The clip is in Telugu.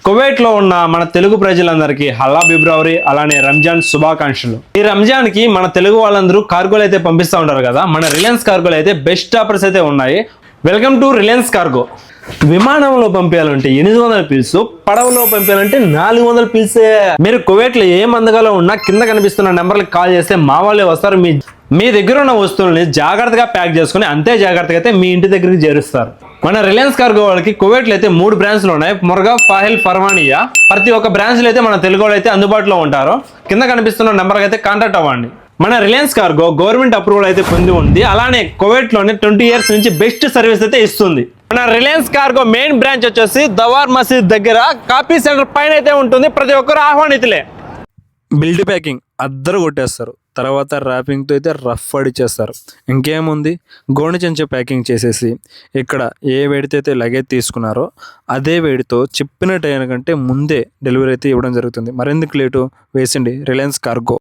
కువైట్ లో ఉన్న మన తెలుగు ప్రజలందరికీ హల్లా ఫిబ్రవరి అలానే రంజాన్ శుభాకాంక్షలు. ఈ రంజాన్ కి మన తెలుగు వాళ్ళందరూ కార్గోలు అయితే పంపిస్తూ ఉంటారు కదా. మన రిలయన్స్ కార్గోలు అయితే బెస్ట్ ఆఫర్స్ అయితే ఉన్నాయి. Welcome to Reliance cargo. విమానంలో పంపించాలంటే 800 పిల్స్, పడవలో పంపించాలంటే 400 పిల్సే. మీరు కువైట్ లో ఏ మందగాలో ఉన్నా కింద కనిపిస్తున్న నెంబర్లకు కాల్ చేస్తే మా వాళ్ళే వస్తారు. మీ దగ్గర ఉన్న వస్తువుల్ని జాగ్రత్తగా ప్యాక్ చేసుకుని అంతే జాగ్రత్తగా అయితే మీ ఇంటి దగ్గరికి చేరుస్తారు. మన రిలయన్స్ కార్గో వాళ్ళకి కువైట్లో అయితే 3 బ్రాంచ్లు ఉన్నాయి. మురగా, ఫాహిల్, ఫర్మానియా. ప్రతి ఒక్క బ్రాంచ్లో అయితే మన తెలుగు వాళ్ళు అయితే అందుబాటులో ఉంటారు. కింద కనిపిస్తున్న నెంబర్కి అయితే కాంటాక్ట్ అవ్వండి. మన రిలయన్స్ కార్గో గవర్నమెంట్ అప్రూవల్ అయితే పొంది ఉంది. అలానే కువైట్ లోనే 20 ఇయర్స్ నుంచి బెస్ట్ సర్వీస్ అయితే ఇస్తుంది. మన రిలయన్స్ కార్గో మెయిన్ బ్రాంచ్ వచ్చేసి దవార్ మసీద్ దగ్గర కాపీ సెంటర్ పైన అయితే ఉంటుంది. ప్రతి ఒక్కరు ఆహ్వానితులే. బిల్డ్ ప్యాకింగ్ అద్దరు కొట్టేస్తారు. తర్వాత ర్యాపింగ్తో అయితే రఫ్ అడిచేస్తారు. ఇంకేముంది, గోనె చెంచా ప్యాకింగ్ చేసేసి ఇక్కడ ఏ వేడితో అయితే లగేజ్ తీసుకున్నారో అదే వేడితో చెప్పిన టైం కంటే ముందే డెలివరీ అయితే ఇవ్వడం జరుగుతుంది. మరెందుకు లేటు, వేసిండి రిలయన్స్ కార్గో.